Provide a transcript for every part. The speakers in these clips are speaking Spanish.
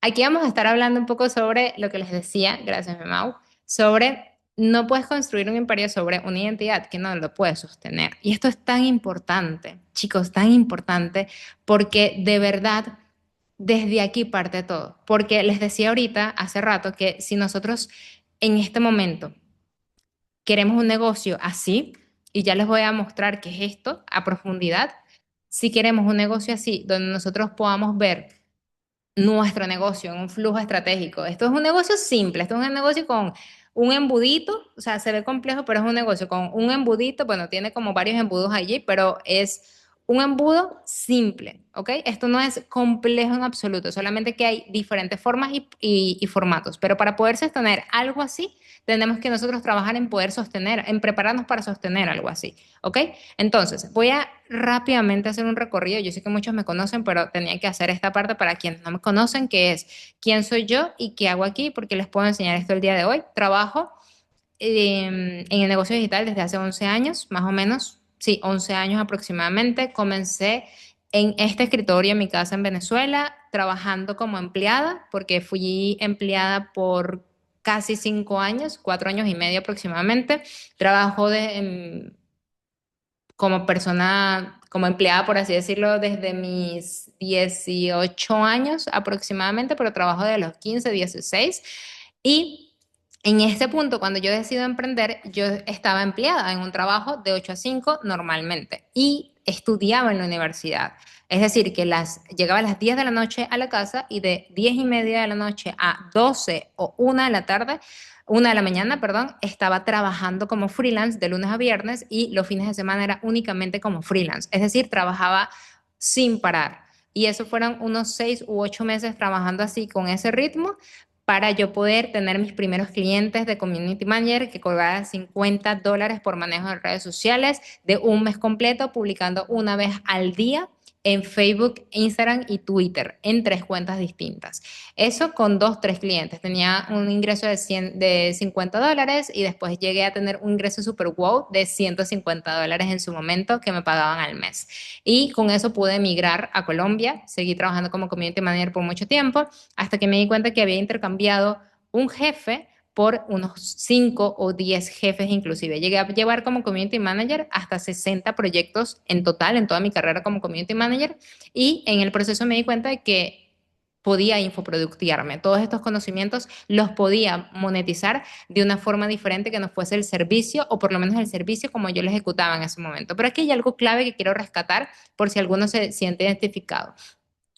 Aquí vamos a estar hablando un poco sobre lo que les decía, gracias, Mau, sobre no puedes construir un imperio sobre una identidad que no lo puedes sostener. Y esto es tan importante, chicos, tan importante, porque de verdad desde aquí parte todo. Porque les decía ahorita, hace rato, que si nosotros en este momento queremos un negocio así, y ya les voy a mostrar qué es esto a profundidad, si queremos un negocio así, donde nosotros podamos ver nuestro negocio en un flujo estratégico. Esto es un negocio simple, esto es un negocio con un embudito, o sea, se ve complejo, pero es un negocio con un embudito, bueno, tiene como varios embudos allí, pero es un embudo simple, ¿ok? Esto no es complejo en absoluto, solamente que hay diferentes formas y formatos, pero para poder sostener algo así, tenemos que nosotros trabajar en poder sostener, en prepararnos para sostener algo así, ¿ok? Entonces, voy a rápidamente hacer un recorrido. Yo sé que muchos me conocen, pero tenía que hacer esta parte para quienes no me conocen, que es quién soy yo y qué hago aquí, porque les puedo enseñar esto el día de hoy. Trabajo en el negocio digital desde hace 11 años, más o menos, sí, 11 años aproximadamente. Comencé en este escritorio en mi casa en Venezuela, trabajando como empleada, porque fui empleada por casi 5 años, 4 años y medio aproximadamente. Trabajo como persona, como empleada, por así decirlo, desde mis 18 años aproximadamente, pero trabajo de los 15, 16. Y en este punto, cuando yo decido emprender, yo estaba empleada en un trabajo de 8 a 5 normalmente y estudiaba en la universidad. Es decir, que llegaba a las 10 de la noche a la casa y de 10:30 de la noche a 12 o 1 de la tarde 1 de la mañana, perdón, estaba trabajando como freelance de lunes a viernes y los fines de semana era únicamente como freelance. Es decir, trabajaba sin parar. Y eso fueron unos 6 u 8 meses trabajando así con ese ritmo para yo poder tener mis primeros clientes de community manager que cobraba $50 por manejo de redes sociales de un mes completo, publicando una vez al día en Facebook, Instagram y Twitter en 3 cuentas distintas. Eso con 2, 3 clientes. Tenía un ingreso de $50 y después llegué a tener un ingreso super wow de $150 en su momento que me pagaban al mes. Y con eso pude emigrar a Colombia. Seguí trabajando como community manager por mucho tiempo hasta que me di cuenta que había intercambiado un jefe por unos 5 o 10 jefes inclusive. Llegué a llevar como community manager hasta 60 proyectos en total en toda mi carrera como community manager y en el proceso me di cuenta de que podía infoproductearme. Todos estos conocimientos los podía monetizar de una forma diferente que no fuese el servicio o por lo menos el servicio como yo lo ejecutaba en ese momento. Pero aquí hay algo clave que quiero rescatar por si alguno se siente identificado.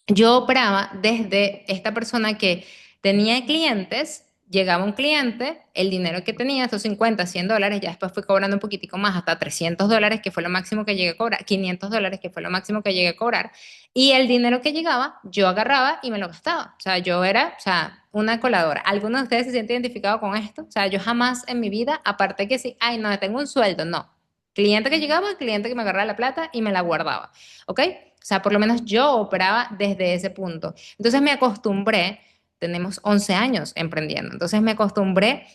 Yo operaba desde esta persona que tenía clientes, llegaba un cliente, el dinero que tenía, esos 50, $100, ya después fui cobrando un poquitico más, hasta $300, que fue lo máximo que llegué a cobrar, $500, que fue lo máximo que llegué a cobrar, y el dinero que llegaba, yo agarraba y me lo gastaba. O sea, yo era, o sea, una coladora. ¿Alguno de ustedes se siente identificado con esto? O sea, yo jamás en mi vida, aparte que sí, ay, no, tengo un sueldo, no. Cliente que llegaba, cliente que me agarraba la plata y me la guardaba. ¿Ok? O sea, por lo menos yo operaba desde ese punto. Entonces me acostumbré, tenemos 11 años emprendiendo, entonces me acostumbré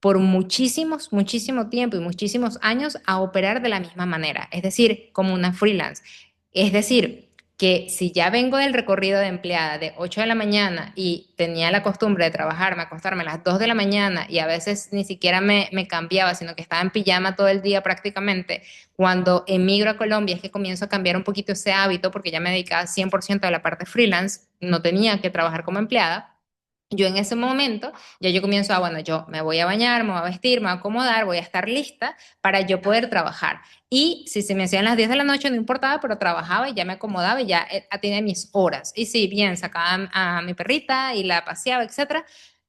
por muchísimo tiempo y muchísimos años a operar de la misma manera, es decir, como una freelance. Es decir, que si ya vengo del recorrido de empleada de 8 de la mañana y tenía la costumbre de trabajarme, acostarme a las 2 de la mañana y a veces ni siquiera me cambiaba, sino que estaba en pijama todo el día prácticamente, cuando emigro a Colombia es que comienzo a cambiar un poquito ese hábito porque ya me dedicaba 100% a la parte freelance, no tenía que trabajar como empleada. Yo en ese momento, ya yo comienzo a, bueno, yo me voy a bañar, me voy a vestir, me voy a acomodar, voy a estar lista para yo poder trabajar. Y si se me hacían las 10 de la noche, no importaba, pero trabajaba y ya me acomodaba y ya tenía mis horas. Y si bien sacaba a mi perrita y la paseaba, etcétera,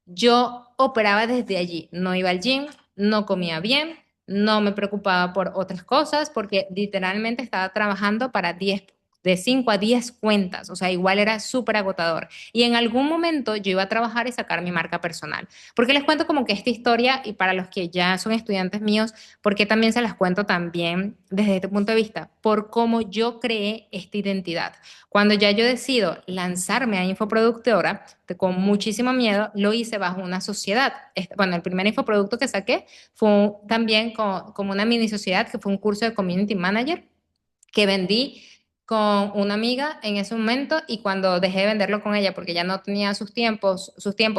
yo operaba desde allí. No iba al gym, no comía bien, no me preocupaba por otras cosas porque literalmente estaba trabajando para 10, de 5 a 10 cuentas, o sea, igual era súper agotador. Y en algún momento yo iba a trabajar y sacar mi marca personal. Porque les cuento como que esta historia, y para los que ya son estudiantes míos, porque también se las cuento también desde este punto de vista, por cómo yo creé esta identidad. Cuando ya yo decido lanzarme a infoproductora, con muchísimo miedo, lo hice bajo una sociedad. Bueno, el primer infoproducto que saqué fue también como una mini sociedad, que fue un curso de community manager que vendí con una amiga en ese momento y cuando dejé de venderlo con ella porque ya no tenía sus tiempos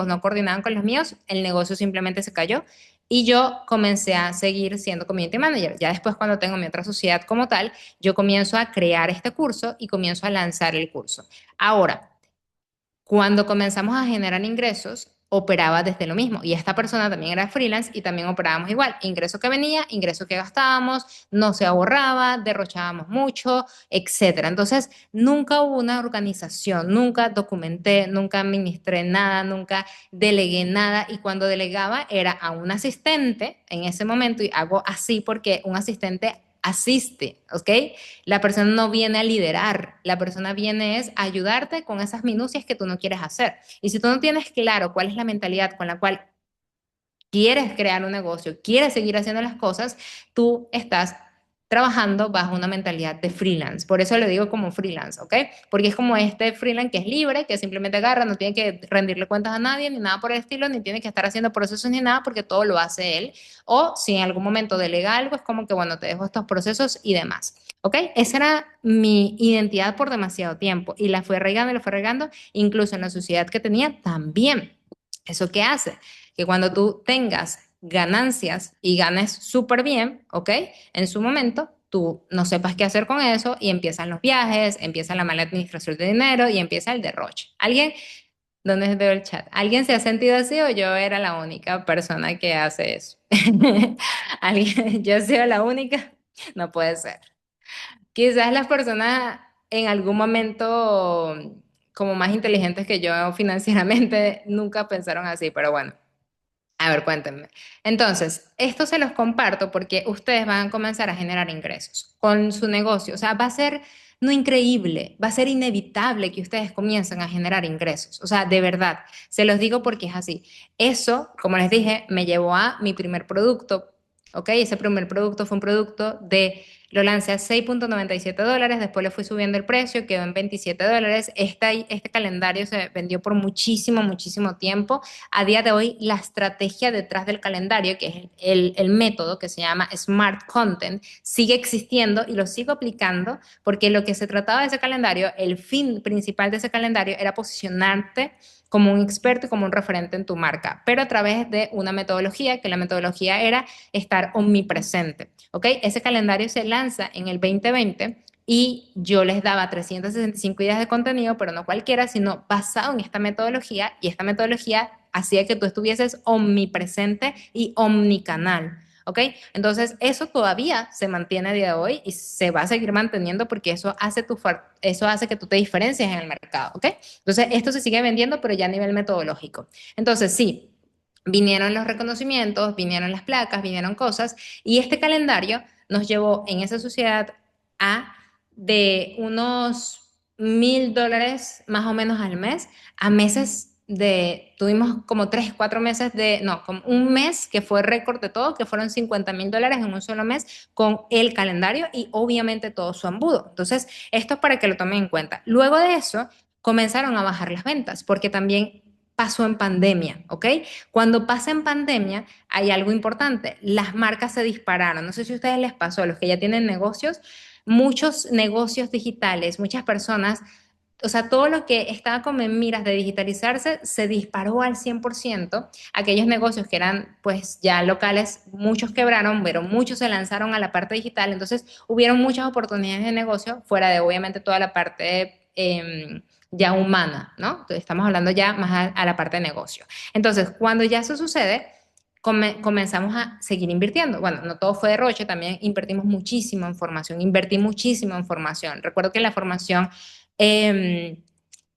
no coordinaban con los míos, el negocio simplemente se cayó y yo comencé a seguir siendo community manager. Ya después cuando tengo mi otra sociedad como tal, yo comienzo a crear este curso y comienzo a lanzar el curso. Ahora, cuando comenzamos a generar ingresos, operaba desde lo mismo. Y esta persona también era freelance y también operábamos igual. Ingreso que venía, ingreso que gastábamos, no se ahorraba, derrochábamos mucho, etcétera. Entonces, nunca hubo una organización, nunca documenté, nunca administré nada, nunca delegué nada. Y cuando delegaba era a un asistente en ese momento, y hago así porque un asistente asiste, ¿ok? La persona no viene a liderar, la persona viene es a ayudarte con esas minucias que tú no quieres hacer. Y si tú no tienes claro cuál es la mentalidad con la cual quieres crear un negocio, quieres seguir haciendo las cosas, tú estás trabajando bajo una mentalidad de freelance. Por eso le digo como freelance, ¿ok? Porque es como este freelance que es libre, que simplemente agarra, no tiene que rendirle cuentas a nadie, ni nada por el estilo, ni tiene que estar haciendo procesos ni nada, porque todo lo hace él. O si en algún momento delega algo, es como que, bueno, te dejo estos procesos y demás. ¿Ok? Esa era mi identidad por demasiado tiempo y la fue regando, incluso en la sociedad que tenía también. ¿Eso qué hace? Que cuando tú tengas ganancias y ganes súper bien, ¿ok? En su momento, tú no sepas qué hacer con eso y empiezan los viajes, empieza la mala administración de dinero y empieza el derroche. ¿Alguien, dónde veo el chat? ¿Alguien se ha sentido así o yo era la única persona que hace eso? ¿Alguien? ¿Yo he sido la única? No puede ser. Quizás las personas en algún momento como más inteligentes que yo financieramente nunca pensaron así, pero bueno. A ver, cuéntenme. Entonces, esto se los comparto porque ustedes van a comenzar a generar ingresos con su negocio. O sea, va a ser no increíble, va a ser inevitable que ustedes comiencen a generar ingresos. O sea, de verdad, se los digo porque es así. Eso, como les dije, me llevó a mi primer producto. ¿Ok? Ese primer producto fue un producto lo lancé a $6.97, después le fui subiendo el precio, quedó en $27. Este calendario se vendió por muchísimo, muchísimo tiempo. A día de hoy, la estrategia detrás del calendario, que es el método que se llama Smart Content, sigue existiendo y lo sigo aplicando porque lo que se trataba de ese calendario, el fin principal de ese calendario era posicionarte como un experto y como un referente en tu marca, pero a través de una metodología, que la metodología era estar omnipresente, ¿ok? Ese calendario se lanza en el 2020 y yo les daba 365 ideas de contenido, pero no cualquiera, sino basado en esta metodología y esta metodología hacía que tú estuvieses omnipresente y omnicanal. ¿Ok? Entonces, eso todavía se mantiene a día de hoy y se va a seguir manteniendo porque eso hace que tú te diferencies en el mercado. ¿Ok? Entonces, esto se sigue vendiendo, pero ya a nivel metodológico. Entonces, sí, vinieron los reconocimientos, vinieron las placas, vinieron cosas y este calendario nos llevó en esa sociedad a de unos $1,000 más o menos al mes a meses tuvimos como 3, 4 meses no, como un mes que fue récord de todo, que fueron $50,000 en un solo mes con el calendario y obviamente todo su embudo. Entonces, esto es para que lo tomen en cuenta. Luego de eso, comenzaron a bajar las ventas porque también pasó en pandemia, ¿ok? Cuando pasa en pandemia, hay algo importante, las marcas se dispararon. No sé si a ustedes les pasó, a los que ya tienen negocios, muchos negocios digitales, muchas personas, o sea, todo lo que estaba como en miras de digitalizarse se disparó al 100%. Aquellos negocios que eran pues ya locales, muchos quebraron, pero muchos se lanzaron a la parte digital. Entonces, hubieron muchas oportunidades de negocio fuera de obviamente toda la parte ya humana, ¿no? Entonces, estamos hablando ya más a la parte de negocio. Entonces, cuando ya eso sucede, comenzamos a seguir invirtiendo. Bueno, no todo fue derroche, también invertimos muchísimo en formación, invertí muchísimo en formación. Recuerdo que la formación eh,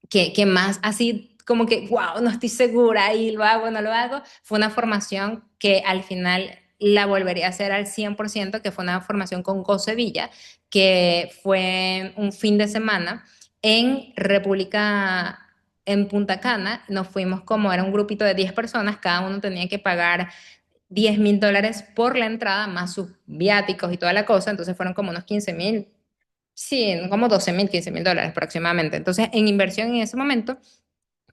que más así como que, wow, no estoy segura y lo hago, no lo hago, fue una formación que al final la volvería a hacer al 100%, que fue una formación con Go Sevilla, que fue un fin de semana en República, en Punta Cana. Nos fuimos como, era un grupito de 10 personas, cada uno tenía que pagar $10,000 por la entrada, más sus viáticos y toda la cosa, entonces fueron como unos 15,000, sí, como 12,000, $15,000 aproximadamente. Entonces, en inversión en ese momento,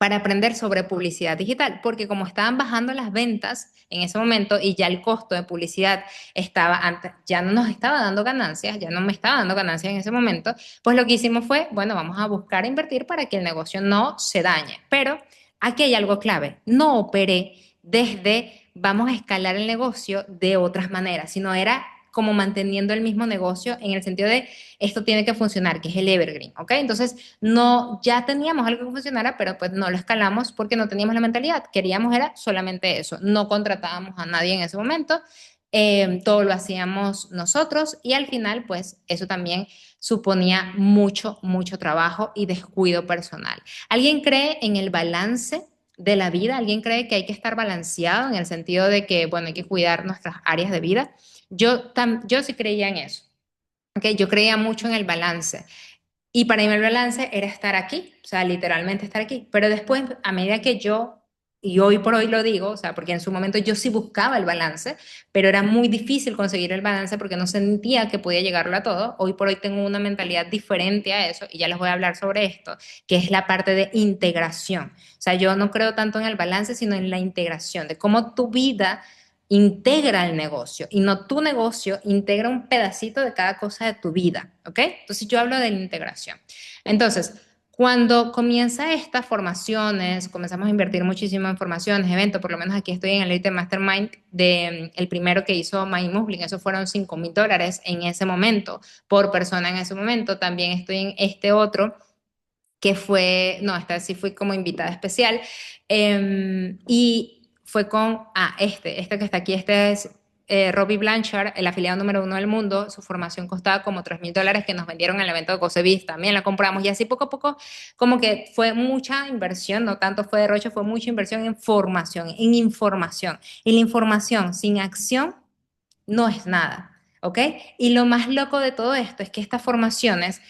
para aprender sobre publicidad digital, porque como estaban bajando las ventas en ese momento y ya el costo de publicidad estaba antes, ya no nos estaba dando ganancias, ya no me estaba dando ganancias en ese momento, pues lo que hicimos fue, bueno, vamos a buscar invertir para que el negocio no se dañe. Pero aquí hay algo clave, no operé desde vamos a escalar el negocio de otras maneras, sino era como manteniendo el mismo negocio en el sentido de esto tiene que funcionar, que es el evergreen, ¿ok? Entonces, no, ya teníamos algo que funcionara, pero pues no lo escalamos porque no teníamos la mentalidad. Queríamos era solamente eso. No contratábamos a nadie en ese momento. Todo lo hacíamos nosotros y al final, pues eso también suponía mucho, mucho trabajo y descuido personal. ¿Alguien cree en el balance de la vida? ¿Alguien cree que hay que estar balanceado en el sentido de que, bueno, hay que cuidar nuestras áreas de vida? Yo sí creía en eso. Okay, yo creía mucho en el balance. Y para mí el balance era estar aquí, o sea, literalmente estar aquí. Pero después, a medida que yo, y hoy por hoy lo digo, o sea, porque en su momento yo sí buscaba el balance, pero era muy difícil conseguir el balance porque no sentía que podía llegarlo a todo. Hoy por hoy tengo una mentalidad diferente a eso y ya les voy a hablar sobre esto, que es la parte de integración. O sea, yo no creo tanto en el balance, sino en la integración, de cómo tu vida integra el negocio y no tu negocio integra un pedacito de cada cosa de tu vida, ¿ok? Entonces yo hablo de la integración. Entonces, cuando comienza estas formaciones, comenzamos a invertir muchísimo en formaciones, eventos, por lo menos aquí estoy en el Elite Mastermind de el primero que hizo Mike Muslin, eso fueron $5,000 en ese momento, por persona en ese momento. También estoy en este otro que fue, no, esta sí fui como invitada especial, y fue con, este que está aquí, este es Robbie Blanchard, el afiliado número uno del mundo. Su formación costaba como $3,000 que nos vendieron en el evento de Cosebiz, también la compramos y así poco a poco como que fue mucha inversión, no tanto fue derroche, fue mucha inversión en formación, en información. Y la información sin acción no es nada, ¿ok? Y lo más loco de todo esto es que estas formaciones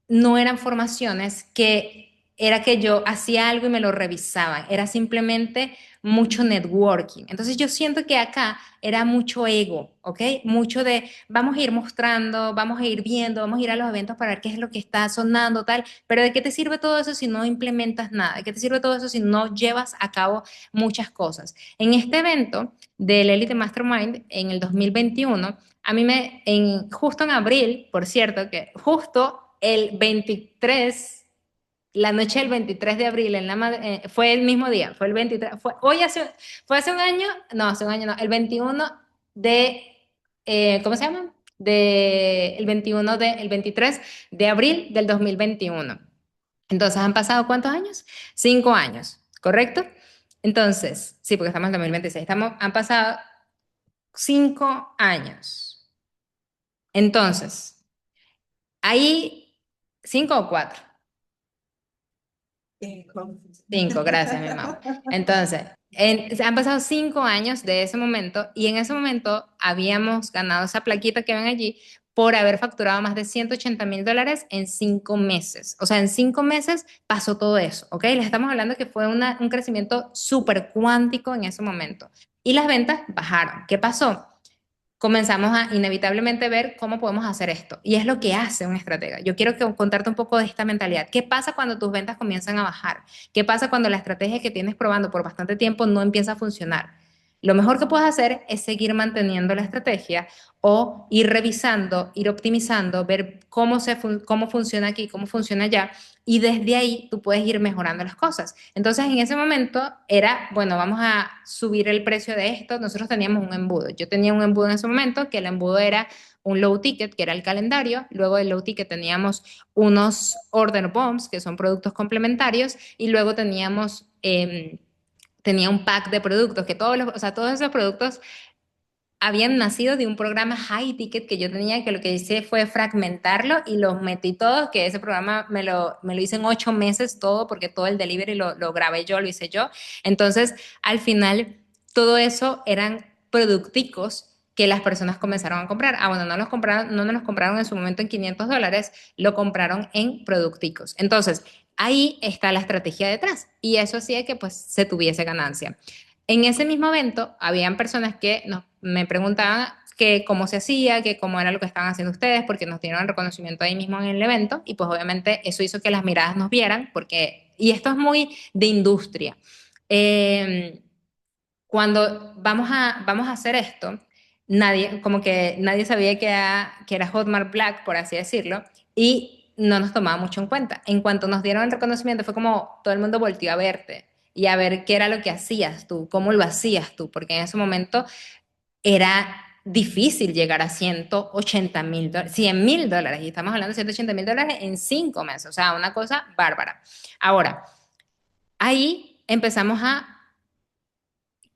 no eran formaciones que era que yo hacía algo y me lo revisaban, era simplemente mucho networking. Entonces yo siento que acá era mucho ego, ¿ok? Mucho de vamos a ir mostrando, vamos a ir viendo, vamos a ir a los eventos para ver qué es lo que está sonando, tal, pero ¿de qué te sirve todo eso si no implementas nada? ¿De qué te sirve todo eso si no llevas a cabo muchas cosas? En este evento del Elite Mastermind en el 2021, a mí justo en abril, por cierto, que justo el 23, la noche del 23 de abril, fue el mismo día, fue el 23, fue hace un año, no, hace un año no, el 21 de, ¿cómo se llama? El 23 de abril del 2021. Entonces, ¿han pasado cuántos años? 5 años, ¿correcto? Entonces, sí, porque estamos en 2026, han pasado 5 años. Entonces, ahí, 5 o 4. Cinco. 5, gracias, mi amor. Entonces, han pasado 5 años de ese momento y en ese momento habíamos ganado esa plaquita que ven allí por haber facturado más de $180,000 en 5 meses. O sea, en 5 meses pasó todo eso, ¿ok? Les estamos hablando que fue un crecimiento súper cuántico en ese momento. Y las ventas bajaron. ¿Qué pasó? Comenzamos a inevitablemente ver cómo podemos hacer esto. Y es lo que hace un estratega. Yo quiero contarte un poco de esta mentalidad. ¿Qué pasa cuando tus ventas comienzan a bajar? ¿Qué pasa cuando la estrategia que tienes probando por bastante tiempo no empieza a funcionar? Lo mejor que puedes hacer es seguir manteniendo la estrategia o ir revisando, ir optimizando, ver cómo funciona aquí, cómo funciona allá, y desde ahí tú puedes ir mejorando las cosas. Entonces, en ese momento era, bueno, vamos a subir el precio de esto. Nosotros teníamos un embudo. Yo tenía un embudo en ese momento, que el embudo era un low ticket, que era el calendario. Luego del low ticket teníamos unos order bombs, que son productos complementarios, y luego tenía un pack de productos, que o sea, todos esos productos habían nacido de un programa high ticket que yo tenía, que lo que hice fue fragmentarlo y los metí todos, que ese programa me lo hice en 8 meses todo, porque todo el delivery lo grabé yo, lo hice yo. Entonces, al final, todo eso eran producticos que las personas comenzaron a comprar. Ah, bueno, no nos los compraron en su momento en $500, lo compraron en producticos. Entonces, ahí está la estrategia detrás y eso hacía que pues se tuviese ganancia. En ese mismo evento, habían personas que me preguntaban que cómo se hacía, que cómo era lo que estaban haciendo ustedes, porque nos dieron el reconocimiento ahí mismo en el evento, y pues obviamente eso hizo que las miradas nos vieran, porque Y esto es muy de industria. Eh, Cuando vamos a hacer esto, nadie, como que nadie sabía que era Hotmart Black, por así decirlo, y no nos tomaba mucho en cuenta. En cuanto nos dieron el reconocimiento, fue como todo el mundo volteó a verte y a ver qué era lo que hacías tú, cómo lo hacías tú, porque en ese momento era difícil llegar a 180.000 dólares, 100.000 dólares, y estamos hablando de 180.000 dólares en 5 meses, o sea, una cosa bárbara. Ahora, ahí empezamos a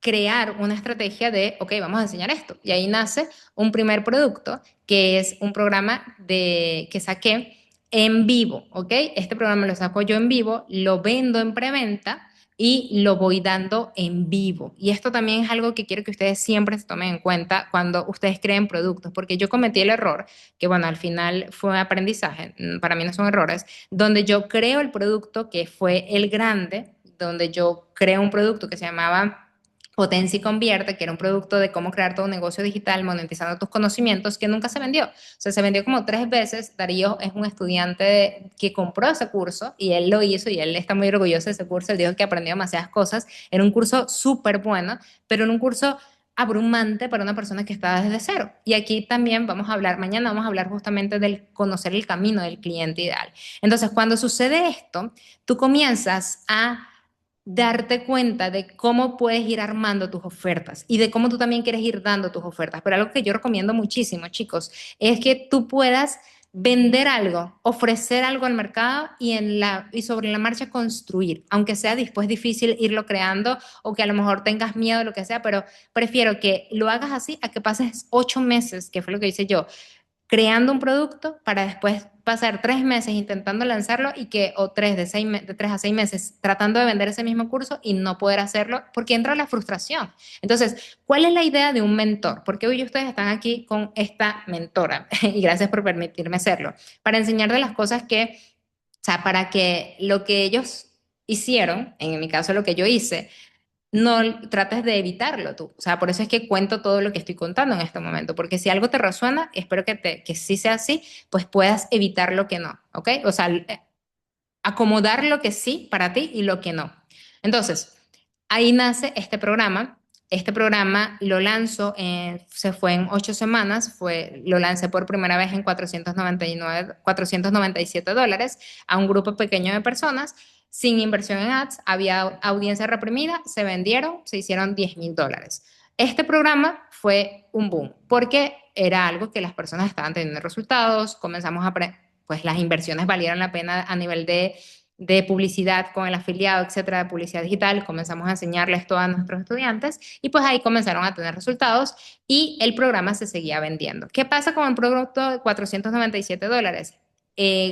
crear una estrategia de, ok, vamos a enseñar esto. Y ahí nace un primer producto, que es un programa que saqué en vivo, ¿ok? Este programa lo saco yo en vivo, lo vendo en preventa y lo voy dando en vivo. Y esto también es algo que quiero que ustedes siempre se tomen en cuenta cuando ustedes creen productos, porque yo cometí el error, que bueno, al final fue aprendizaje, para mí no son errores, donde yo creo el producto que fue el grande, donde yo creo un producto que se llamaba Potencia y Convierte, que era un producto de cómo crear todo un negocio digital monetizando tus conocimientos, que nunca se vendió. O sea, se vendió como 3 veces. Darío es un estudiante que compró ese curso y él lo hizo y él está muy orgulloso de ese curso. Él dijo que aprendió demasiadas cosas. Era un curso súper bueno, pero en un curso abrumante para una persona que estaba desde cero. Y aquí también vamos a hablar, mañana vamos a hablar justamente del conocer el camino del cliente ideal. Entonces, cuando sucede esto, tú comienzas a darte cuenta de cómo puedes ir armando tus ofertas y de cómo tú también quieres ir dando tus ofertas. Pero algo que yo recomiendo muchísimo, chicos, es que tú puedas vender algo, ofrecer algo al mercado y sobre la marcha construir, aunque sea después difícil irlo creando o que a lo mejor tengas miedo, lo que sea, pero prefiero que lo hagas así a que pases 8 meses, que fue lo que hice yo, creando un producto para después pasar 3 meses intentando lanzarlo y o de 3 a 6 meses tratando de vender ese mismo curso y no poder hacerlo porque entra la frustración. Entonces, ¿cuál es la idea de un mentor? Porque hoy ustedes están aquí con esta mentora y gracias por permitirme hacerlo, para enseñar de las cosas o sea, para que lo que ellos hicieron, en mi caso lo que yo hice, no trates de evitarlo tú. O sea, por eso es que cuento todo lo que estoy contando en este momento, porque si algo te resuena, espero que sí sea así, pues puedas evitar lo que no, ¿ok? O sea, acomodar lo que sí para ti y lo que no. Entonces, ahí nace este programa. Este programa lo lanzo, se fue en 8 semanas, lo lancé por primera vez en 497 dólares a un grupo pequeño de personas, sin inversión en ads, había audiencia reprimida, se vendieron, se hicieron 10.000 dólares. Este programa fue un boom porque era algo que las personas estaban teniendo resultados, comenzamos pues las inversiones valieron la pena a nivel de publicidad con el afiliado, etcétera, de publicidad digital, comenzamos a enseñarles esto a nuestros estudiantes y pues ahí comenzaron a tener resultados y el programa se seguía vendiendo. ¿Qué pasa con el producto de 497 dólares?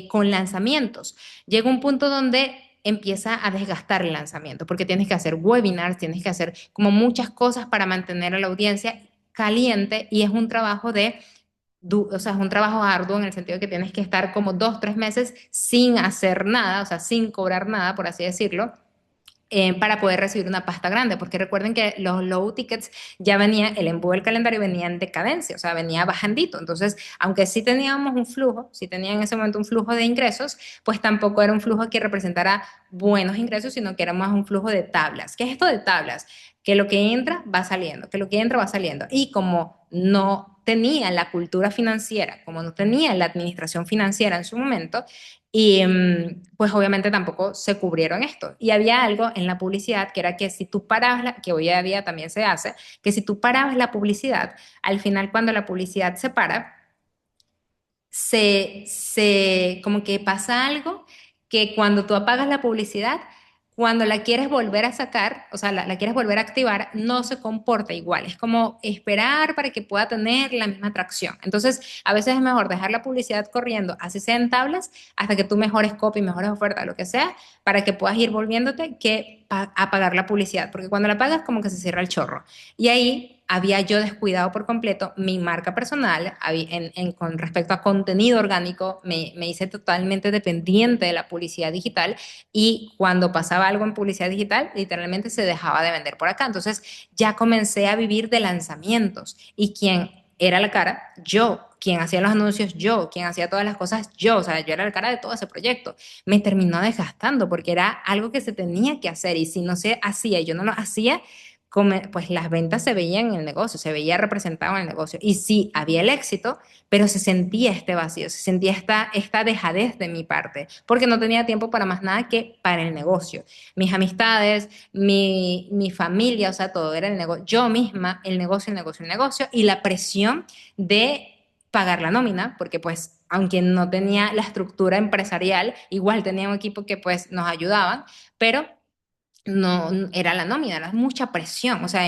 Con lanzamientos. Llega un punto donde empieza a desgastar el lanzamiento porque tienes que hacer webinars, tienes que hacer como muchas cosas para mantener a la audiencia caliente y es un trabajo o sea, es un trabajo arduo en el sentido de que tienes que estar como 2, 3 meses sin hacer nada, o sea, sin cobrar nada, por así decirlo, para poder recibir una pasta grande, porque recuerden que los low tickets ya venían, el embudo del calendario venía en decadencia, o sea, venía bajandito. Entonces, aunque sí teníamos un flujo, sí tenía en ese momento un flujo de ingresos, pues tampoco era un flujo que representara buenos ingresos, sino que era más un flujo de tablas. ¿Qué es esto de tablas? Que lo que entra va saliendo, que lo que entra va saliendo. Y como no tenía la cultura financiera, como no tenía la administración financiera en su momento, y pues obviamente tampoco se cubrieron esto. Y había algo en la publicidad que era que si tú parabas, que hoy en día también se hace, que si tú parabas la publicidad, al final cuando la publicidad se para, como que pasa algo que cuando tú apagas la publicidad, cuando la quieres volver a sacar, o sea, la quieres volver a activar, no se comporta igual. Es como esperar para que pueda tener la misma atracción. Entonces, a veces es mejor dejar la publicidad corriendo, así sea en tablas, hasta que tú mejores copy, mejores oferta, lo que sea, para que puedas ir volviéndote que apagar la publicidad. Porque cuando la apagas, como que se cierra el chorro. Y ahí había yo descuidado por completo mi marca personal con respecto a contenido orgánico, me hice totalmente dependiente de la publicidad digital y cuando pasaba algo en publicidad digital, literalmente se dejaba de vender por acá. Entonces ya comencé a vivir de lanzamientos y quien era la cara, yo, quien hacía los anuncios, yo, quien hacía todas las cosas, yo, o sea, yo era la cara de todo ese proyecto. Me terminó desgastando porque era algo que se tenía que hacer y si no se hacía y yo no lo hacía, pues las ventas se veían en el negocio, se veía representado en el negocio. Y sí, había el éxito, pero se sentía este vacío, se sentía esta dejadez de mi parte, porque no tenía tiempo para más nada que para el negocio. Mis amistades, mi familia, o sea, todo era el negocio. Yo misma, el negocio, el negocio, el negocio, y la presión de pagar la nómina, porque pues aunque no tenía la estructura empresarial, igual tenía un equipo que pues nos ayudaban, pero no era la nómina, era mucha presión, o sea,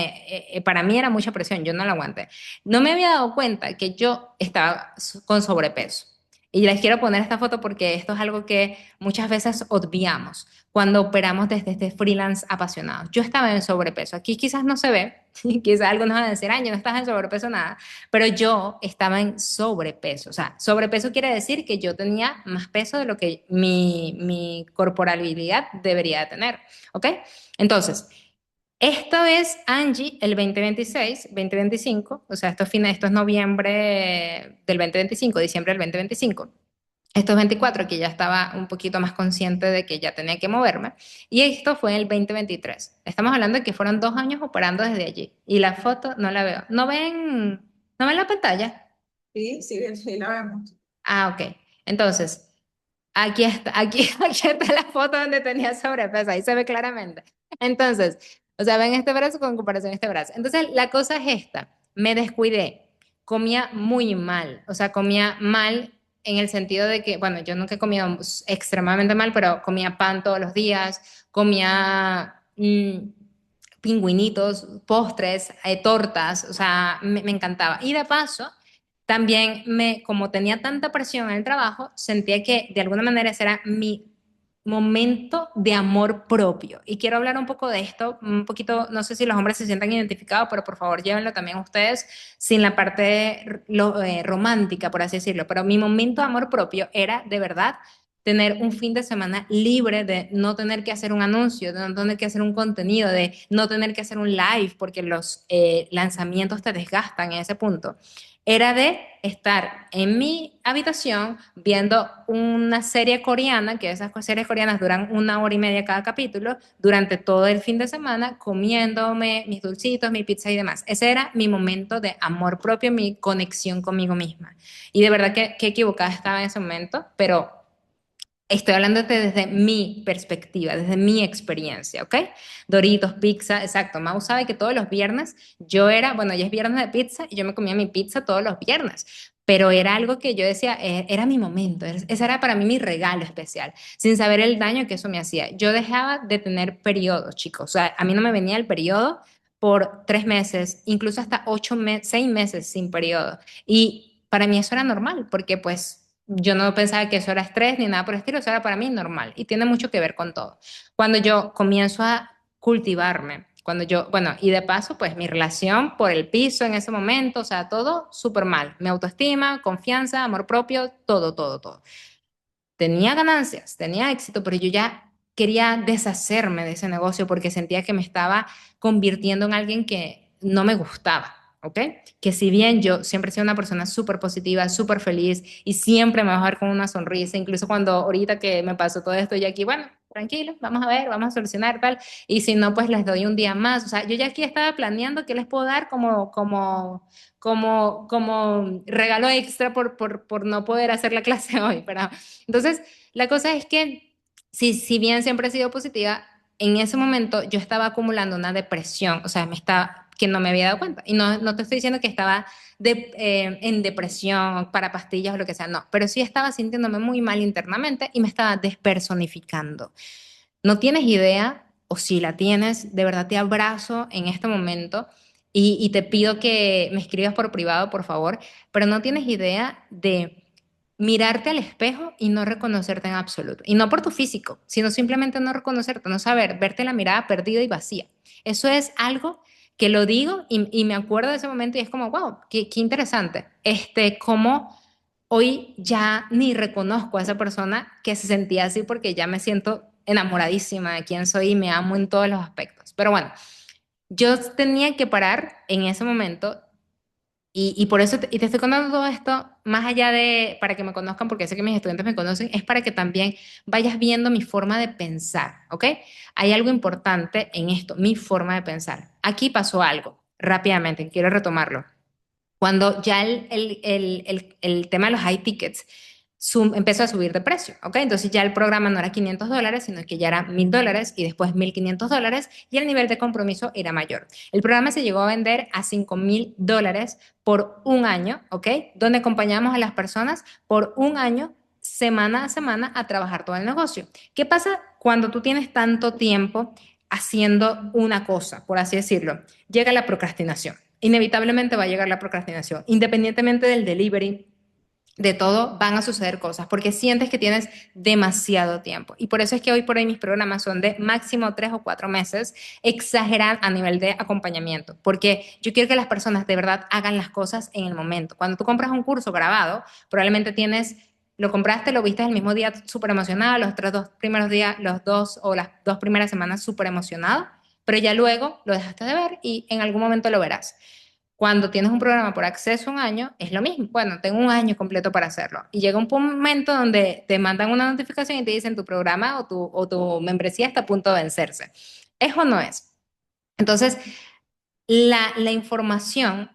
para mí era mucha presión, yo no la aguanté. No me había dado cuenta que yo estaba con sobrepeso. Y les quiero poner esta foto porque esto es algo que muchas veces obviamos cuando operamos desde este freelance apasionado. Yo estaba en sobrepeso. Aquí quizás no se ve, quizás algunos van a decir, ay, no estás en sobrepeso nada, pero yo estaba en sobrepeso. O sea, sobrepeso quiere decir que yo tenía más peso de lo que mi corporalidad debería tener. ¿Ok? Entonces, esto es Angie el 2026, 2025, o sea, esto es noviembre del 2025, diciembre del 2025. Esto es 24, que ya estaba un poquito más consciente de que ya tenía que moverme. Y esto fue en el 2023. Estamos hablando de que fueron 2 años operando desde allí. Y la foto no la veo. ¿No ven la pantalla? Sí, sí, sí, la vemos. Ah, ok. Entonces, aquí está, aquí está la foto donde tenía sobrepeso, ahí se ve claramente. Entonces, o sea, ven este brazo con comparación a este brazo. Entonces, la cosa es esta, me descuidé, comía muy mal, o sea, comía mal en el sentido de que, bueno, yo nunca he comido extremadamente mal, pero comía pan todos los días, comía pingüinitos, postres, tortas, o sea, me encantaba. Y de paso, también como tenía tanta presión en el trabajo, sentía que de alguna manera ese era mi momento de amor propio. Y quiero hablar un poco de esto, un poquito, no sé si los hombres se sientan identificados, pero por favor llévenlo también ustedes sin la parte romántica, por así decirlo. Pero mi momento de amor propio era de verdad tener un fin de semana libre de no tener que hacer un anuncio, de no tener que hacer un contenido, de no tener que hacer un live, porque los lanzamientos te desgastan en ese punto. Era de estar en mi habitación viendo una serie coreana, que esas series coreanas duran 1 hora y media cada capítulo, durante todo el fin de semana, comiéndome mis dulcitos, mi pizza y demás. Ese era mi momento de amor propio, mi conexión conmigo misma. Y de verdad que equivocada estaba en ese momento, pero estoy hablándote desde mi perspectiva, desde mi experiencia, ¿ok? Doritos, pizza, exacto. Mau sabe que todos los viernes bueno, ya es viernes de pizza y yo me comía mi pizza todos los viernes, pero era algo que yo decía, era mi momento, ese era para mí mi regalo especial, sin saber el daño que eso me hacía. Yo dejaba de tener periodos, chicos, o sea, a mí no me venía el periodo por 3 meses, incluso hasta 6 meses sin periodo. Y para mí eso era normal, porque pues yo no pensaba que eso era estrés ni nada por el estilo, eso era para mí normal y tiene mucho que ver con todo. Cuando yo comienzo a cultivarme, bueno, y de paso, pues mi relación por el piso en ese momento, o sea, todo súper mal. Mi autoestima, confianza, amor propio, todo, todo, todo. Tenía ganancias, tenía éxito, pero yo ya quería deshacerme de ese negocio porque sentía que me estaba convirtiendo en alguien que no me gustaba, ¿ok? Que si bien yo siempre he sido una persona súper positiva, súper feliz y siempre me voy a ver con una sonrisa, incluso cuando ahorita que me pasó todo esto, yo aquí, bueno, tranquilo, vamos a ver, vamos a solucionar tal, y si no, pues les doy un día más, o sea, yo ya aquí estaba planeando qué les puedo dar como regalo extra por no poder hacer la clase hoy, pero entonces, la cosa es que, si bien siempre he sido positiva, en ese momento yo estaba acumulando una depresión, o sea, que no me había dado cuenta. Y no te estoy diciendo que estaba en depresión, para pastillas o lo que sea, no, pero sí estaba sintiéndome muy mal internamente y me estaba despersonificando. No tienes idea, o si la tienes, de verdad te abrazo en este momento y te pido que me escribas por privado, por favor, pero no tienes idea de mirarte al espejo y no reconocerte en absoluto. Y no por tu físico, sino simplemente no reconocerte, no saber, verte la mirada perdida y vacía. Eso es algo que lo digo y me acuerdo de ese momento y es como, wow, qué interesante. Cómo hoy ya ni reconozco a esa persona que se sentía así porque ya me siento enamoradísima de quién soy y me amo en todos los aspectos. Pero bueno, yo tenía que parar en ese momento Y por eso y te estoy contando todo esto, más allá de para que me conozcan, porque sé que mis estudiantes me conocen, es para que también vayas viendo mi forma de pensar, ¿ok? Hay algo importante en esto, mi forma de pensar. Aquí pasó algo, rápidamente, quiero retomarlo. Cuando ya el tema de los high tickets empezó a subir de precio, ¿ok? Entonces ya el programa no era $500, sino que ya era $1.000 y después $1.500 y el nivel de compromiso era mayor. El programa se llegó a vender a $5.000 por un año, ¿ok? Donde acompañamos a las personas por un año, semana a semana, a trabajar todo el negocio. ¿Qué pasa cuando tú tienes tanto tiempo haciendo una cosa, por así decirlo? Llega la procrastinación. Inevitablemente va a llegar la procrastinación. Independientemente del delivery, de todo, van a suceder cosas porque sientes que tienes demasiado tiempo. Y por eso es que hoy por hoy mis programas son de máximo 3 o 4 meses, exagerar a nivel de acompañamiento, porque yo quiero que las personas de verdad hagan las cosas en el momento. Cuando tú compras un curso grabado, probablemente lo compraste, lo viste el mismo día súper emocionado, los 2 primeros días, los 2 o las 2 primeras semanas súper emocionado, pero ya luego lo dejaste de ver y en algún momento lo verás. Cuando tienes un programa por acceso a un año, es lo mismo. Bueno, tengo un año completo para hacerlo. Y llega un momento donde te mandan una notificación y te dicen tu programa o tu membresía está a punto de vencerse. ¿Es o no es? Entonces, la información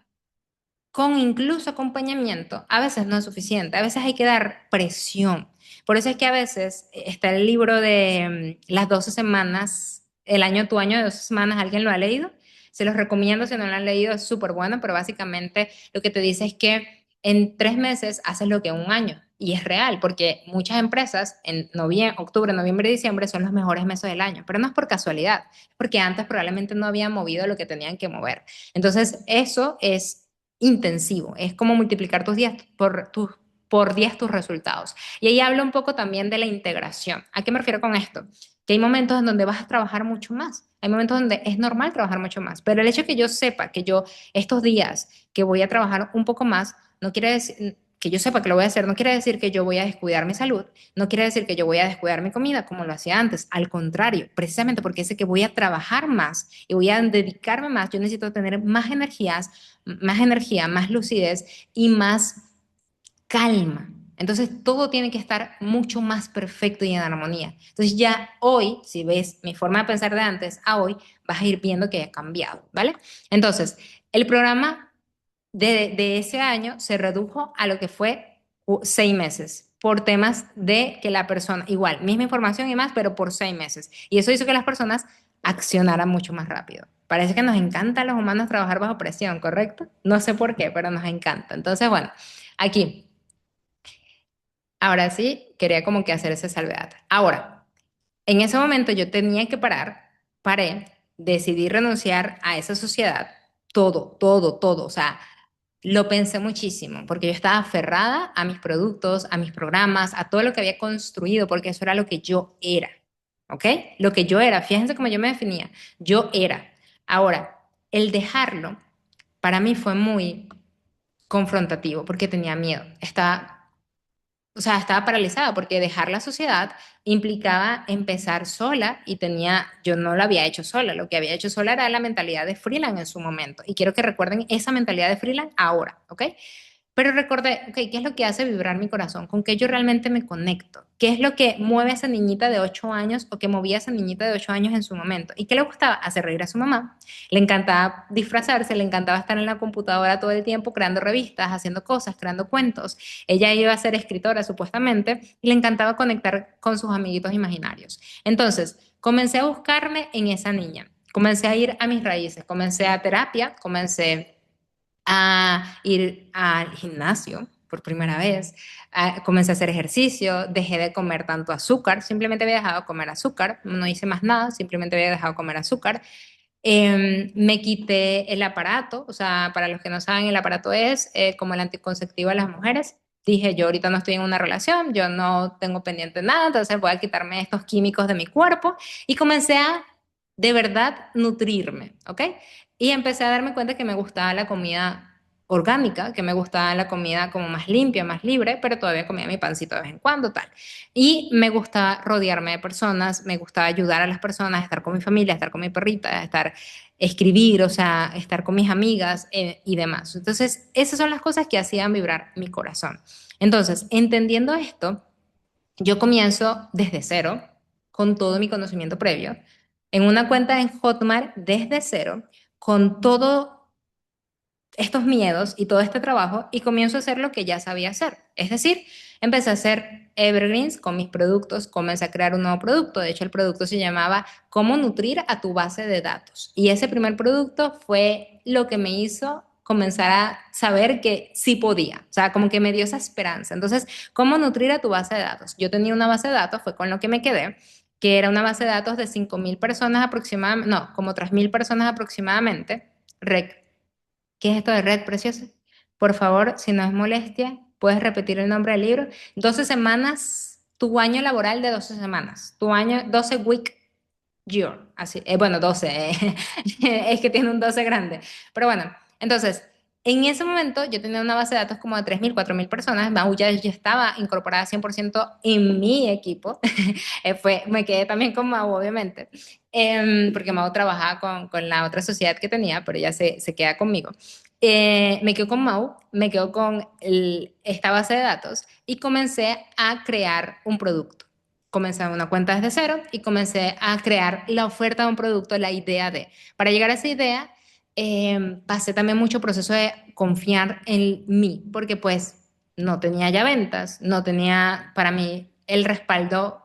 con incluso acompañamiento a veces no es suficiente. A veces hay que dar presión. Por eso es que a veces está el libro de las 12 semanas, el año tu año de 12 semanas, ¿alguien lo ha leído? Se los recomiendo si no lo han leído, es súper bueno, pero básicamente lo que te dice es que en 3 meses haces lo que en un año. Y es real, porque muchas empresas en octubre, noviembre y diciembre son los mejores meses del año, pero no es por casualidad, es porque antes probablemente no habían movido lo que tenían que mover. Entonces, eso es intensivo, es como multiplicar por 10 tus resultados. Y ahí hablo un poco también de la integración. ¿A qué me refiero con esto? Que hay momentos en donde vas a trabajar mucho más, hay momentos donde es normal trabajar mucho más, pero el hecho de que yo sepa que yo estos días que voy a trabajar un poco más, no quiere decir que yo sepa que lo voy a hacer, no quiere decir que yo voy a descuidar mi salud, no quiere decir que yo voy a descuidar mi comida como lo hacía antes, al contrario, precisamente porque sé que voy a trabajar más y voy a dedicarme más, yo necesito tener más energía, más lucidez y más calma. Entonces todo tiene que estar mucho más perfecto y en armonía. Entonces ya hoy, si ves mi forma de pensar de antes a hoy, vas a ir viendo que ha cambiado, ¿vale? Entonces, el programa de ese año se redujo a lo que fue 6 meses por temas de que la persona, igual, misma información y más, pero por 6 meses. Y eso hizo que las personas accionaran mucho más rápido. Parece que nos encanta a los humanos trabajar bajo presión, ¿correcto? No sé por qué, pero nos encanta. Entonces, bueno, aquí. Ahora sí, quería como que hacer esa salvedad. Ahora, en ese momento yo tenía que paré, decidí renunciar a esa sociedad, todo, todo, todo. O sea, lo pensé muchísimo porque yo estaba aferrada a mis productos, a mis programas, a todo lo que había construido, porque eso era lo que yo era. ¿Ok? Lo que yo era, fíjense cómo yo me definía, yo era. Ahora, el dejarlo para mí fue muy confrontativo porque tenía miedo. Estaba paralizada porque dejar la sociedad implicaba empezar sola y yo no lo había hecho sola, lo que había hecho sola era la mentalidad de freelance en su momento y quiero que recuerden esa mentalidad de freelance ahora, ¿ok? Pero recordé, ok, ¿qué es lo que hace vibrar mi corazón? ¿Con qué yo realmente me conecto? ¿Qué es lo que mueve a esa niñita de 8 años o que movía a esa niñita de 8 años en su momento? ¿Y qué le gustaba? Hacer reír a su mamá. Le encantaba disfrazarse, le encantaba estar en la computadora todo el tiempo creando revistas, haciendo cosas, creando cuentos. Ella iba a ser escritora supuestamente y le encantaba conectar con sus amiguitos imaginarios. Entonces, comencé a buscarme en esa niña. Comencé a ir a mis raíces, comencé a terapia, comencé a ir al gimnasio por primera vez, comencé a hacer ejercicio, dejé de comer tanto azúcar, simplemente había dejado de comer azúcar, no hice más nada, simplemente había dejado de comer azúcar. Me quité el aparato, o sea, para los que no saben, el aparato es como el anticonceptivo de las mujeres. Dije, yo ahorita no estoy en una relación, yo no tengo pendiente nada, entonces voy a quitarme estos químicos de mi cuerpo y comencé a de verdad nutrirme, ¿ok? Y empecé a darme cuenta que me gustaba la comida orgánica, que me gustaba la comida como más limpia, más libre, pero todavía comía mi pancito de vez en cuando, tal. Y me gustaba rodearme de personas, me gustaba ayudar a las personas, estar con mi familia, estar con mi perrita, escribir, o sea, estar con mis amigas y demás. Entonces, esas son las cosas que hacían vibrar mi corazón. Entonces, entendiendo esto, yo comienzo desde cero, con todo mi conocimiento previo, en una cuenta en Hotmart desde cero, con todos estos miedos y todo este trabajo, y comienzo a hacer lo que ya sabía hacer. Es decir, empecé a hacer evergreens con mis productos, comencé a crear un nuevo producto. De hecho, el producto se llamaba Cómo nutrir a tu base de datos. Y ese primer producto fue lo que me hizo comenzar a saber que sí podía, o sea, como que me dio esa esperanza. Entonces, ¿cómo nutrir a tu base de datos? Yo tenía una base de datos, fue con lo que me quedé, que era una base de datos de 5.000 personas aproximadamente, no, como 3.000 personas aproximadamente. ¿Qué es esto de red preciosa? Por favor, si no es molestia, puedes repetir el nombre del libro. 12 semanas, tu año laboral de 12 semanas, tu año, 12 week year, así, bueno, 12, es que tiene un 12 grande, pero bueno, entonces, en ese momento yo tenía una base de datos como de 3.000, 4.000 personas, Mau ya estaba incorporada 100% en mi equipo, me quedé también con Mau, obviamente, porque Mau trabajaba con la otra sociedad que tenía, pero ella se queda conmigo. Me quedo con Mau, me quedo con esta base de datos y comencé a crear un producto. Comencé una cuenta desde cero y comencé a crear la oferta de un producto, la idea de. Para llegar a esa idea, pasé también mucho proceso de confiar en mí, porque pues no tenía ya ventas, no tenía para mí el respaldo.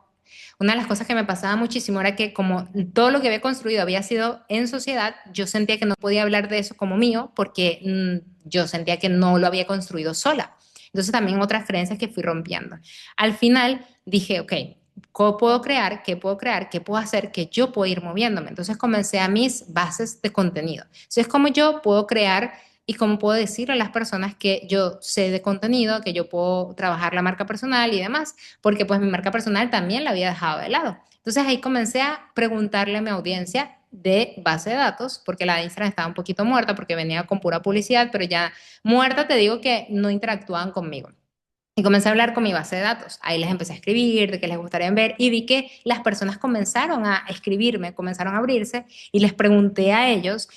Una de las cosas que me pasaba muchísimo era que como todo lo que había construido había sido en sociedad, yo sentía que no podía hablar de eso como mío porque yo sentía que no lo había construido sola. Entonces también otras creencias que fui rompiendo. Al final dije, ok, ¿cómo puedo crear? ¿Qué puedo crear? ¿Qué puedo hacer? Que yo puedo ir moviéndome. Entonces comencé a mis bases de contenido. Entonces, ¿cómo yo puedo crear y cómo puedo decirle a las personas que yo sé de contenido, que yo puedo trabajar la marca personal y demás? Porque pues mi marca personal también la había dejado de lado. Entonces ahí comencé a preguntarle a mi audiencia de base de datos, porque la de Instagram estaba un poquito muerta, porque venía con pura publicidad, pero ya muerta te digo que no interactuaban conmigo. Y comencé a hablar con mi base de datos. Ahí les empecé a escribir de qué les gustaría ver y vi que las personas comenzaron a escribirme, comenzaron a abrirse y les pregunté a ellos,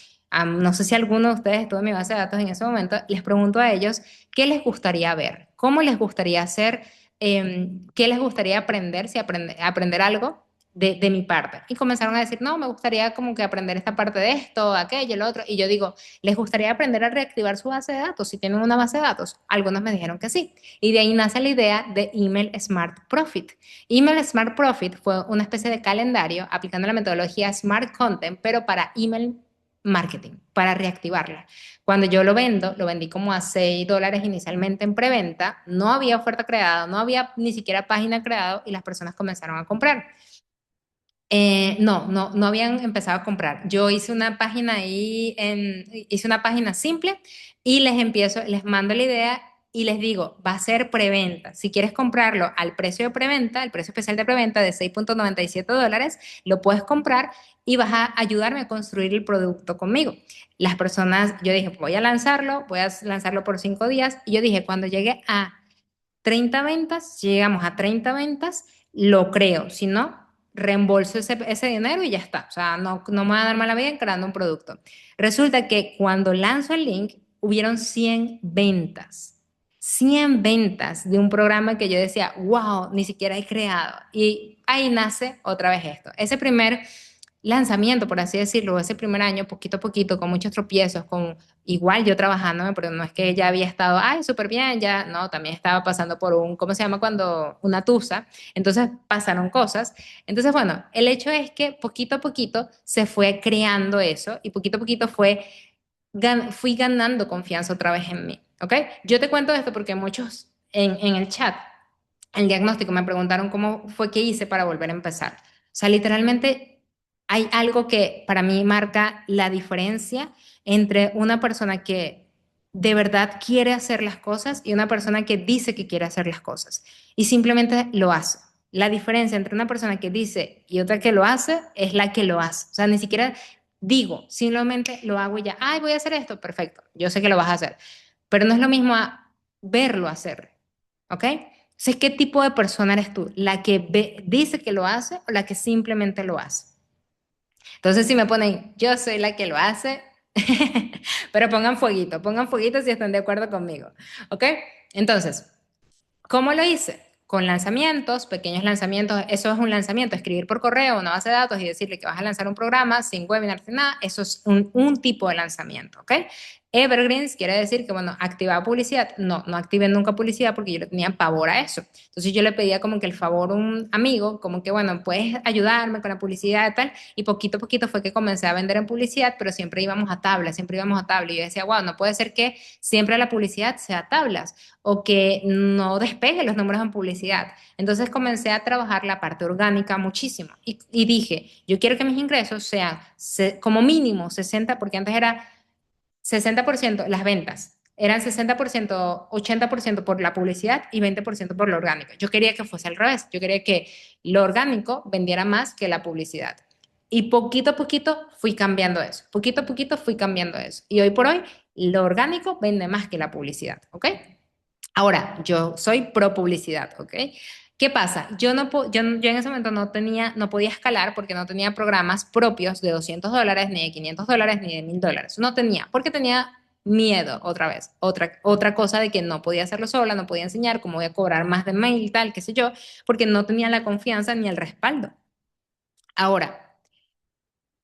no sé si alguno de ustedes estuvo en mi base de datos en ese momento, les pregunto a ellos qué les gustaría ver, cómo les gustaría hacer, qué les gustaría aprender, si aprender algo de mi parte. Y comenzaron a decir, no, me gustaría como que aprender esta parte de esto, aquello, lo otro. Y yo digo, ¿les gustaría aprender a reactivar su base de datos si tienen una base de datos? Algunos me dijeron que sí. Y de ahí nace la idea de Email Smart Profit. Email Smart Profit fue una especie de calendario aplicando la metodología Smart Content, pero para email marketing, para reactivarla. Cuando yo lo vendí como a $6 inicialmente en preventa, no había oferta creada, no había ni siquiera página creada y las personas comenzaron a comprar. No habían empezado a comprar. Yo hice una página ahí, hice una página simple y les mando la idea y les digo, va a ser preventa. Si quieres comprarlo al precio de preventa, el precio especial de preventa de $6.97, lo puedes comprar y vas a ayudarme a construir el producto conmigo. Las personas, yo dije, voy a lanzarlo por 5 días y yo dije, cuando llegue a 30 ventas, si llegamos a 30 ventas, lo creo. Si no, reembolso ese dinero y ya está. O sea, no me va a dar mala vida en creando un producto. Resulta que cuando lanzo el link, hubieron 100 ventas. 100 ventas de un programa que yo decía, wow, ni siquiera he creado. Y ahí nace otra vez esto. Ese primer lanzamiento, por así decirlo, ese primer año, poquito a poquito, con muchos tropiezos, con igual yo trabajándome, pero no es que ya había estado, ay, súper bien, ya, no, también estaba pasando por ¿cómo se llama cuando? Una tusa, entonces pasaron cosas. Entonces, bueno, el hecho es que poquito a poquito se fue creando eso y poquito a poquito fui ganando confianza otra vez en mí, ¿ok? Yo te cuento esto porque muchos en el chat, el diagnóstico, me preguntaron cómo fue que hice para volver a empezar. O sea, literalmente hay algo que para mí marca la diferencia entre una persona que de verdad quiere hacer las cosas y una persona que dice que quiere hacer las cosas y simplemente lo hace. La diferencia entre una persona que dice y otra que lo hace es la que lo hace. O sea, ni siquiera digo, simplemente lo hago y ya, ay, voy a hacer esto, perfecto, yo sé que lo vas a hacer. pero no es lo mismo a verlo hacer, ¿ok? Entonces, ¿qué tipo de persona eres tú? ¿La que dice que lo hace o la que simplemente lo hace? Entonces, si me ponen, yo soy la que lo hace, pero pongan fueguito si están de acuerdo conmigo, ¿ok? Entonces, ¿cómo lo hice? Con lanzamientos, pequeños lanzamientos. Eso es un lanzamiento, escribir por correo una base de datos y decirle que vas a lanzar un programa sin webinar, sin nada. Eso es un tipo de lanzamiento, ¿ok? Evergreens quiere decir que, bueno, activaba publicidad. No, no activé nunca publicidad porque yo le tenía pavor a eso. Entonces yo le pedía como que el favor a un amigo, como que, bueno, puedes ayudarme con la publicidad y tal. Y poquito a poquito fue que comencé a vender en publicidad, pero siempre íbamos a tablas, siempre íbamos a tablas. Y yo decía, wow, no puede ser que siempre la publicidad sea tablas o que no despegue los números en publicidad. Entonces comencé a trabajar la parte orgánica muchísimo y dije, yo quiero que mis ingresos sean como mínimo 60, porque antes era 60% las ventas. Eran 60%, 80% por la publicidad y 20% por lo orgánico. Yo quería que fuese al revés. Yo quería que lo orgánico vendiera más que la publicidad. Y poquito a poquito fui cambiando eso. Poquito a poquito fui cambiando eso. Y hoy por hoy, lo orgánico vende más que la publicidad. ¿Ok? Ahora, yo soy pro publicidad, ¿ok? ¿Qué pasa? Yo en ese momento no podía escalar porque no tenía programas propios de $200, ni de $500, ni de $1000. No tenía, porque tenía miedo, otra vez. Otra cosa de que no podía hacerlo sola, no podía enseñar cómo voy a cobrar más de mail, tal, qué sé yo, porque no tenía la confianza ni el respaldo. Ahora,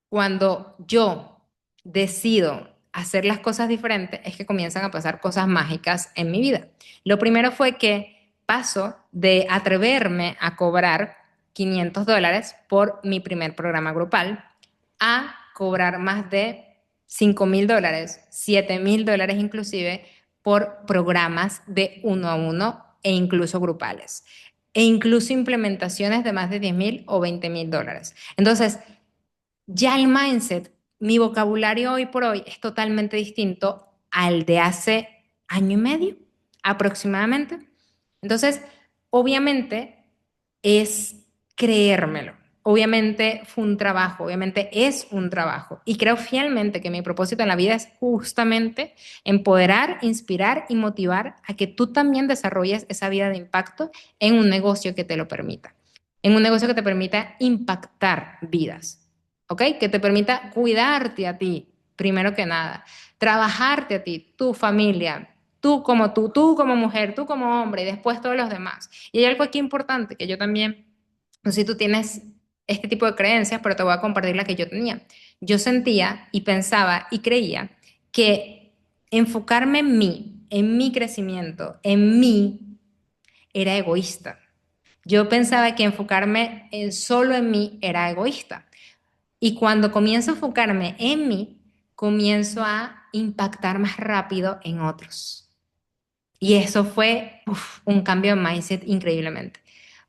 cuando yo decido hacer las cosas diferentes, es que comienzan a pasar cosas mágicas en mi vida. Lo primero fue que paso de atreverme a cobrar $500 por mi primer programa grupal a cobrar más de $5000, $7000 inclusive, por programas de uno a uno e incluso grupales, e incluso implementaciones de más de 10.000 o $20.000. Entonces, ya el mindset, mi vocabulario hoy por hoy es totalmente distinto al de hace año y medio aproximadamente. Entonces, obviamente es creérmelo. Obviamente fue un trabajo, obviamente es un trabajo. Y creo fielmente que mi propósito en la vida es justamente empoderar, inspirar y motivar a que tú también desarrolles esa vida de impacto en un negocio que te lo permita. En un negocio que te permita impactar vidas. ¿Ok? Que te permita cuidarte a ti, primero que nada, trabajarte a ti, tu familia, tú como mujer, tú como hombre y después todos los demás. Y hay algo aquí importante que yo también, no sé si tú tienes este tipo de creencias, pero te voy a compartir la que yo tenía. Yo sentía y pensaba y creía que enfocarme en mi crecimiento, en mí, era egoísta. Yo pensaba que enfocarme solo en mí era egoísta. Y cuando comienzo a enfocarme en mí, comienzo a impactar más rápido en otros. Y eso fue un cambio de mindset increíblemente.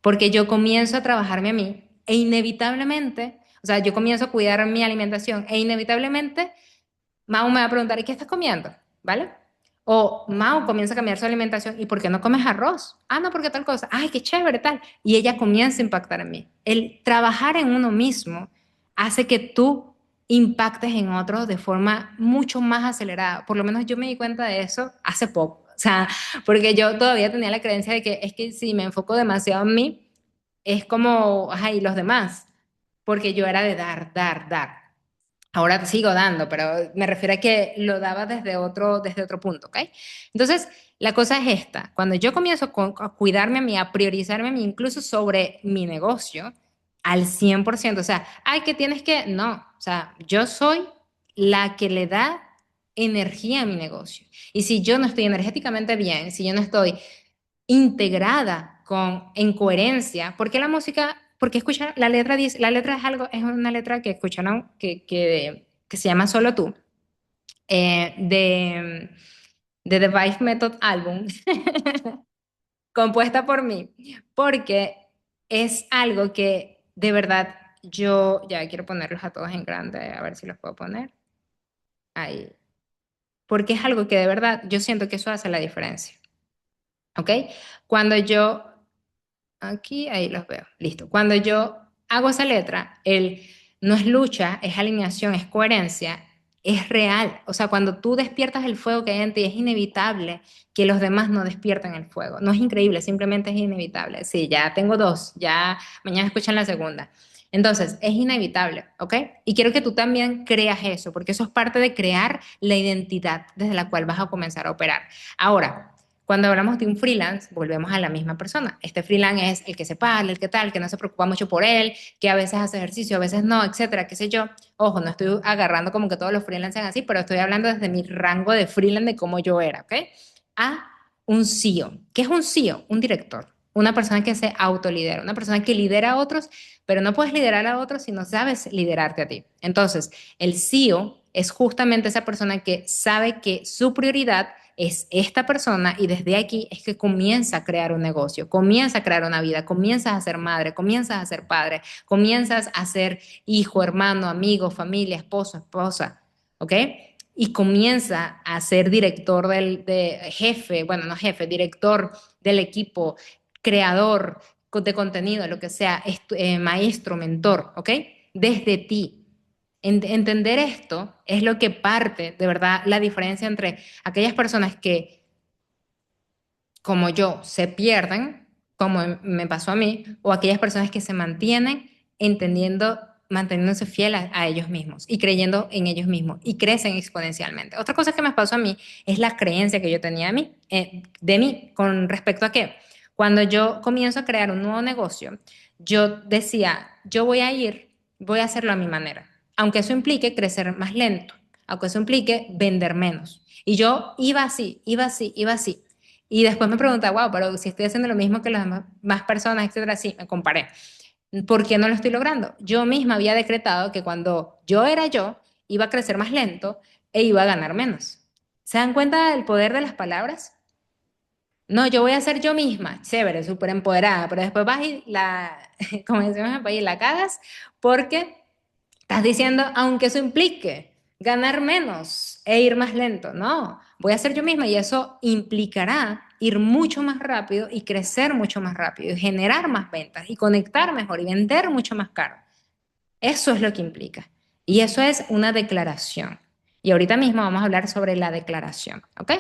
Porque yo comienzo a trabajarme a mí e inevitablemente, o sea, yo comienzo a cuidar mi alimentación e inevitablemente Mau me va a preguntar, ¿y qué estás comiendo? ¿Vale? O Mau comienza a cambiar su alimentación, ¿y por qué no comes arroz? Ah, no, porque tal cosa. Ay, qué chévere, tal. Y ella comienza a impactar en mí. El trabajar en uno mismo hace que tú impactes en otros de forma mucho más acelerada. Por lo menos yo me di cuenta de eso hace poco. O sea, porque yo todavía tenía la creencia de que es que si me enfoco demasiado en mí, es como, ay, los demás. Porque yo era de dar, dar, dar. Ahora sigo dando, pero me refiero a que lo daba desde otro punto, ¿ok? Entonces, la cosa es esta. Cuando yo comienzo a cuidarme a mí, a priorizarme a mí, incluso sobre mi negocio, al 100%, o sea, ay, que tienes que, no, o sea, yo soy la que le da energía a mi negocio. Y si yo no estoy energéticamente bien, si yo no estoy integrada en coherencia, porque la música, porque escuchar, la letra dice, la letra es algo, es una letra que escucharon que se llama Solo tú, de The Vibe Method Album, compuesta por mí, porque es algo que de verdad yo, ya quiero ponerlos a todos en grande, a ver si los puedo poner ahí, porque es algo que de verdad yo siento que eso hace la diferencia, ¿ok? Cuando yo Aquí, ahí los veo. Listo. Cuando yo hago esa letra, el no es lucha, es alineación, es coherencia. es real. O sea, cuando tú despiertas el fuego que hay en ti, es inevitable que los demás no despierten el fuego. No es increíble, simplemente es inevitable. Sí, ya tengo dos, ya mañana escuchan la segunda. Entonces, es inevitable, ¿ok? Y quiero que tú también creas eso, porque eso es parte de crear la identidad desde la cual vas a comenzar a operar. Ahora, cuando hablamos de un freelance, volvemos a la misma persona. Este freelance es el que se para, el que tal, que no se preocupa mucho por él, que a veces hace ejercicio, a veces no, etcétera, qué sé yo. Ojo, no estoy agarrando como que todos los freelancers sean así, pero estoy hablando desde mi rango de freelance de cómo yo era, ¿ok? A un CEO. ¿Qué es un CEO? Un director. Una persona que se autolidera, una persona que lidera a otros, pero no puedes liderar a otros si no sabes liderarte a ti. Entonces, el CEO es justamente esa persona que sabe que su prioridad es esta persona y desde aquí es que comienza a crear un negocio, comienza a crear una vida, comienzas a ser madre, comienzas a ser padre, comienzas a ser hijo, hermano, amigo, familia, esposo, esposa, ¿ok? Y comienza a ser director de jefe, bueno, no jefe, director del equipo, creador de contenido, lo que sea, maestro, mentor, ¿ok? Desde ti. Entender esto es lo que parte, de verdad, la diferencia entre aquellas personas que, como yo, se pierden, como me pasó a mí, o aquellas personas que se mantienen entendiendo, manteniéndose fieles a ellos mismos y creyendo en ellos mismos y crecen exponencialmente. Otra cosa que me pasó a mí es la creencia que yo tenía de mí con respecto a que cuando yo comienzo a crear un nuevo negocio, yo decía, yo voy a hacerlo a mi manera, aunque eso implique crecer más lento, aunque eso implique vender menos. Y yo iba así, iba así, iba así. Y después me preguntaba, wow, pero si estoy haciendo lo mismo que las más personas, etcétera, sí, me comparé. ¿Por qué no lo estoy logrando? Yo misma había decretado que cuando yo era yo, iba a crecer más lento e iba a ganar menos. ¿Se dan cuenta del poder de las palabras? No, yo voy a ser yo misma, chévere, súper empoderada, pero después vas y como decimos en el país, la cagas porque estás diciendo, aunque eso implique ganar menos e ir más lento, no, voy a ser yo misma y eso implicará ir mucho más rápido y crecer mucho más rápido y generar más ventas y conectar mejor y vender mucho más caro. Eso es lo que implica. Y eso es una declaración. Y ahorita mismo vamos a hablar sobre la declaración, ¿ok?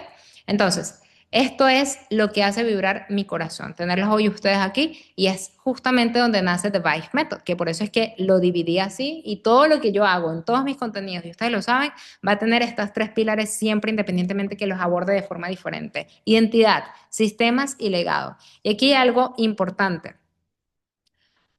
Entonces, esto es lo que hace vibrar mi corazón, tenerlos hoy ustedes aquí y es justamente donde nace The Vibe Method, que por eso es que lo dividí así y todo lo que yo hago en todos mis contenidos, y ustedes lo saben, va a tener estos tres pilares siempre independientemente que los aborde de forma diferente. Identidad, sistemas y legado. Y aquí hay algo importante.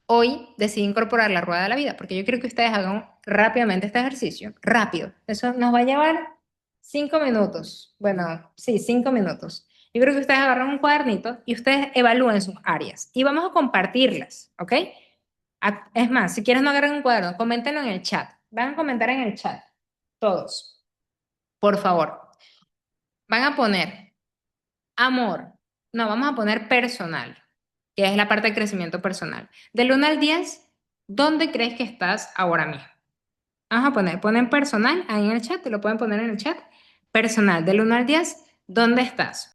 Hoy decidí incorporar la rueda de la vida porque yo quiero que ustedes hagan rápidamente este ejercicio. Rápido. Eso nos va a llevar 5 minutos. Bueno, sí, 5 minutos. Yo creo que ustedes agarran un cuadernito y ustedes evalúen sus áreas y vamos a compartirlas, ¿ok? Es más, si quieres no agarren un cuaderno, coméntenlo en el chat. Van a comentar en el chat. Todos. Por favor. Van a poner amor. No, vamos a poner personal, que es la parte de crecimiento personal. Del 1 al 10, ¿dónde crees que estás ahora mismo? Vamos a ponen personal ahí en el chat, te lo pueden poner en el chat. Personal, del 1 al 10, ¿dónde estás?